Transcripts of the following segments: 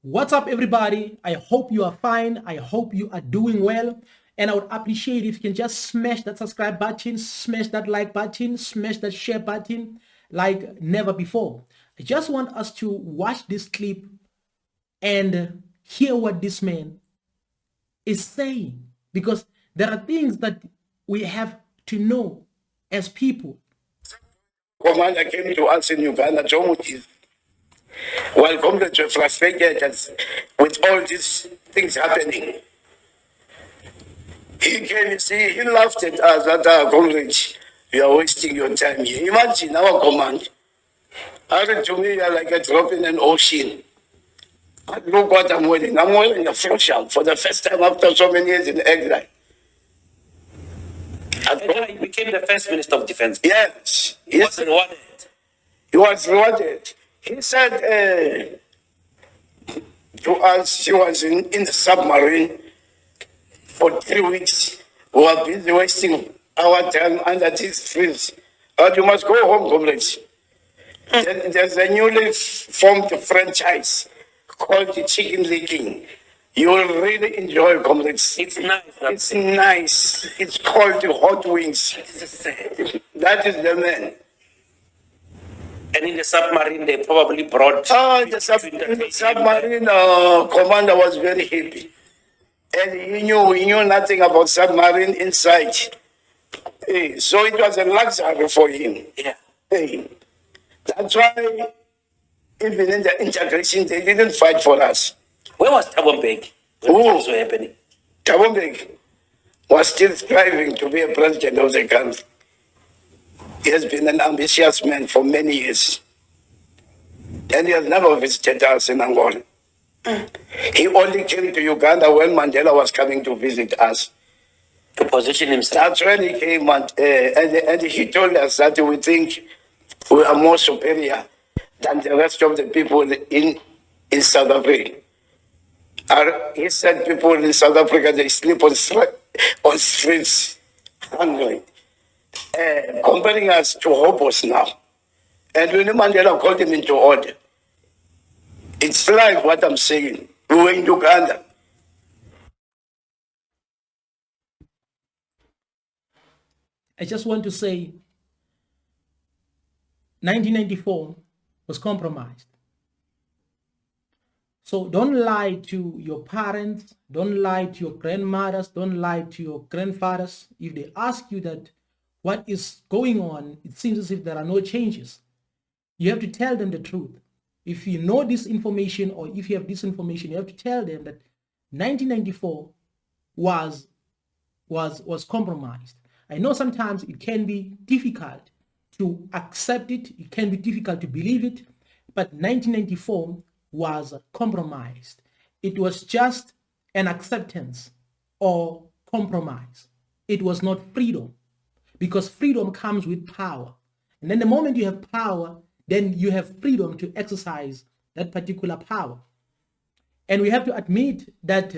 What's up, everybody? I hope you are fine. I hope you are doing well. And I would appreciate if you can just smash that subscribe button, smash that like button, smash that share button like never before. I just want us to watch this clip and hear what this man is saying, because there are things that we have to know as people. Commander came to us in Uganda, Jomuti. While comrades were frustrated with all these things happening, he came, see, he laughed at us, at our comrades. You are wasting your time here. Imagine our command. Aaron, to me, you are like a drop in an ocean. And look what I'm wearing. I'm wearing a Flusham for the first time after so many years in exile. And he became the first Minister of Defense. Yes. He was rewarded. He was rewarded. He said to us, he was in the submarine for 3 weeks. We were busy wasting our time under these trees. But you must go home, comrades. There's a newly formed franchise called the Chicken Licking. You will really enjoy, comrades. It's nice. It's nice. It's called the Hot Wings. That is the man. And in the submarine, they probably brought. The submarine commander was very happy. And he knew nothing about submarine inside. Hey, so it was a luxury for him. Yeah. Hey, that's why even in the integration, they didn't fight for us. Where was Tabombek when things were happening? Tabombek was still striving to be a president of the country. He has been an ambitious man for many years. And he has never visited us in Angola. He only came to Uganda when Mandela was coming to visit us. To position himself. That's when he came and he told us that we think we are more superior than the rest of the people in South Africa. He said people in South Africa, they sleep on streets hungry. Comparing us to hobos now. And when Mandela called him into order, it's like what I'm saying. We were in Uganda. I just want to say 1994 was compromised. So don't lie to your parents, don't lie to your grandmothers, don't lie to your grandfathers. If they ask you that what is going on, it seems as if there are no changes. You have to tell them the truth. If you know this information, or if you have this information, you have to tell them that 1994 was compromised. I know sometimes it can be difficult to accept it. It can be difficult to believe it, but 1994 was compromised. It was just an acceptance or compromise. It was not freedom, because freedom comes with power. And then the moment you have power, then you have freedom to exercise that particular power. And we have to admit that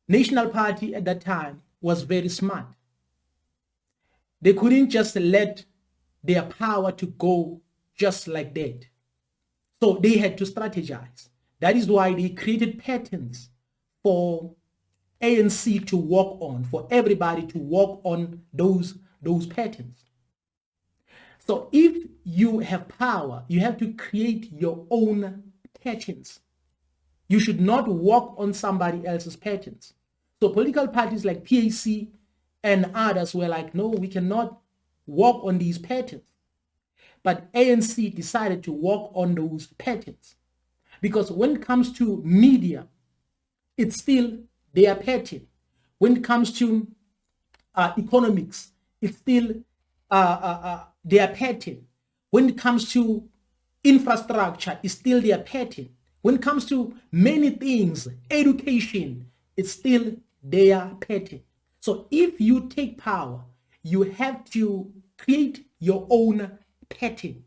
National Party at that time was very smart. They couldn't just let their power to go just like that. So they had to strategize. That is why they created patterns for ANC to work on, for everybody to work on those patterns. So if you have power, you have to create your own patterns. You should not work on somebody else's patterns. So political parties like PAC and others were like, no, we cannot work on these patterns. But ANC decided to work on those patterns, because when it comes to media, it's still their pattern. When it comes to economics, it's still their pattern. When it comes to infrastructure, it's still their pattern. When it comes to many things, education, it's still their pattern. So if you take power, you have to create your own pattern.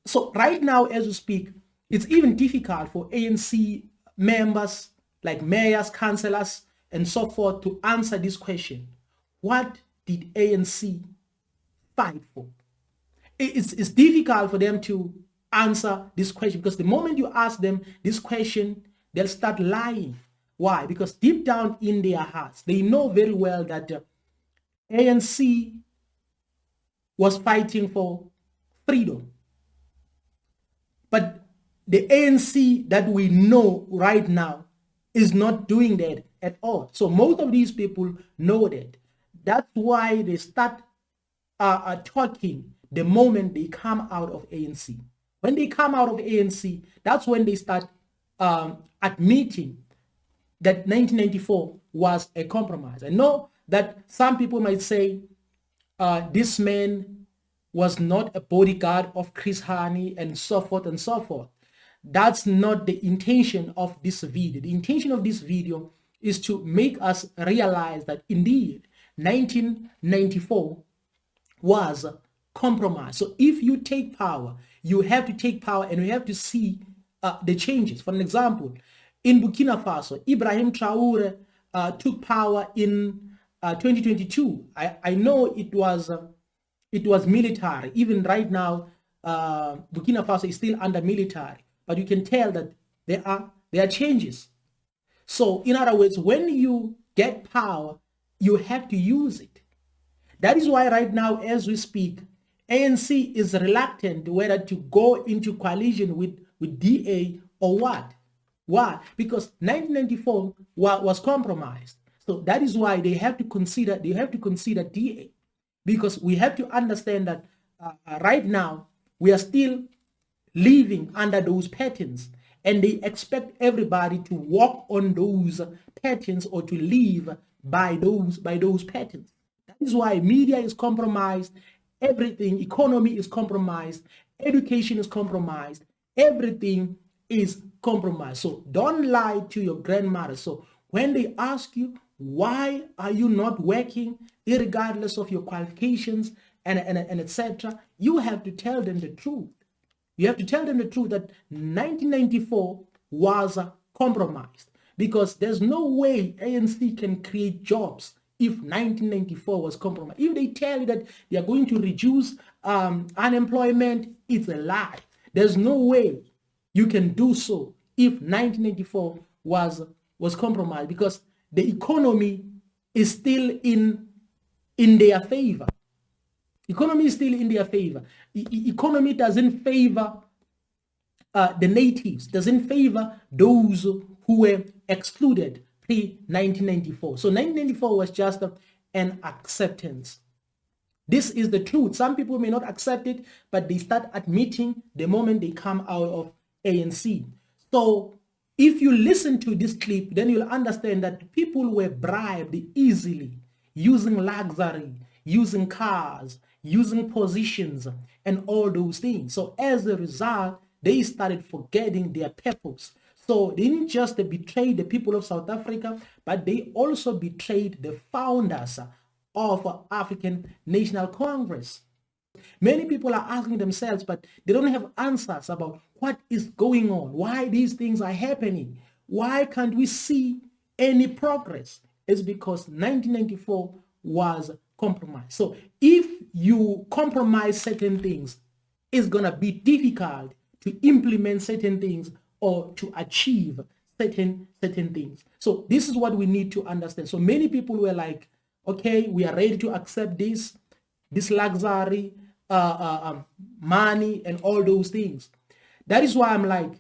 So right now, as we speak, it's even difficult for ANC members, like mayors, councillors, and so forth, to answer this question. What did ANC fight for? It's difficult for them to answer this question, because the moment you ask them this question, they'll start lying. Why? Because deep down in their hearts, they know very well that ANC was fighting for freedom. But the ANC that we know right now is not doing that at all. So most of these people know that. That's why they start talking the moment they come out of ANC. When they come out of ANC, that's when they start admitting that 1994 was a compromise. I know that some people might say this man was not a bodyguard of Chris Hani and so forth and so forth. That's not the intention of this video. The intention of this video is to make us realize that indeed 1994 was compromise. So if you take power, you have to take power and you have to see the changes. For an example, in Burkina Faso, Ibrahim Traore took power in 2022. I know it was military. Even right now, Burkina Faso is still under military, but you can tell that there are changes. So in other words, when you get power, you have to use it. That is why right now, as we speak, ANC is reluctant whether to go into coalition with DA or what. Why? Because 1994 was compromised. So that is why they have to consider DA, because we have to understand that right now we are still living under those patterns, and they expect everybody to walk on those patterns or to live by those patterns. That is why media is compromised, everything, economy is compromised, education is compromised, everything is compromised. So don't lie to your grandmother. So when they ask you, why are you not working, irregardless of your qualifications and etc., you have to tell them the truth. You have to tell them the truth that 1994 was compromised, because there's no way ANC can create jobs if 1994 was compromised. If they tell you that they are going to reduce unemployment, it's a lie. There's no way you can do so if 1994 was compromised, because the economy is still in their favor. Economy is still in their favor. Economy doesn't favor the natives, doesn't favor those who were excluded pre-1994. So 1994 was just an acceptance. This is the truth. Some people may not accept it, but they start admitting the moment they come out of ANC. So if you listen to this clip, then you'll understand that people were bribed easily, using luxury, using cars, using positions, and all those things. So as a result, they started forgetting their purpose. So they didn't just betray the people of South Africa, but they also betrayed the founders of African National Congress. Many people are asking themselves, but they don't have answers about what is going on, why these things are happening, why can't we see any progress? It's because 1994 was compromised. So if you compromise certain things, it's going to be difficult to implement certain things or to achieve certain things. So this is what we need to understand. So many people were like, okay, we are ready to accept this luxury, money, and all those things. That is why I'm like,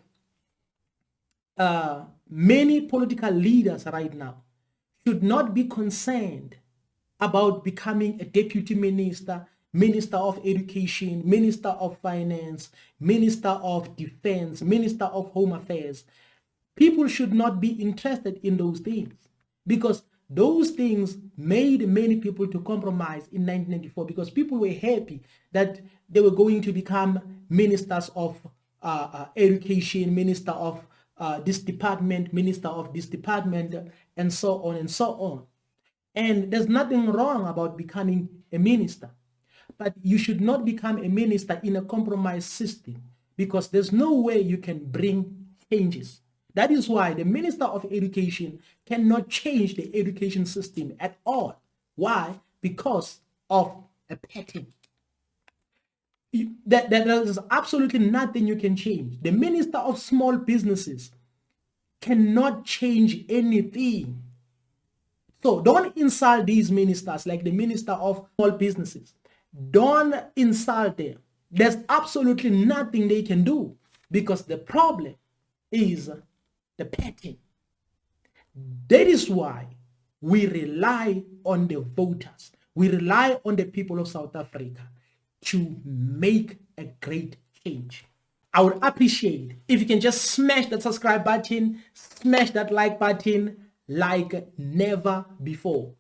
many political leaders right now should not be concerned about becoming a deputy minister, minister of education, minister of finance, minister of defense, minister of home affairs. People should not be interested in those things, because those things made many people to compromise in 1994, because people were happy that they were going to become ministers of education, minister of this department, minister of this department, and so on and so on. And there's nothing wrong about becoming a minister, but you should not become a minister in a compromised system, because there's no way you can bring changes. That is why the Minister of Education cannot change the education system at all. Why? Because of a pattern. that there's absolutely nothing you can change. The Minister of Small Businesses cannot change anything. So don't insult these ministers, like the Minister of Small Businesses. Don't insult them. There's absolutely nothing they can do, because the problem is the pattern. That is why we rely on the voters. We rely on the people of South Africa to make a great change. I would appreciate if you can just smash that subscribe button, smash that like button like never before.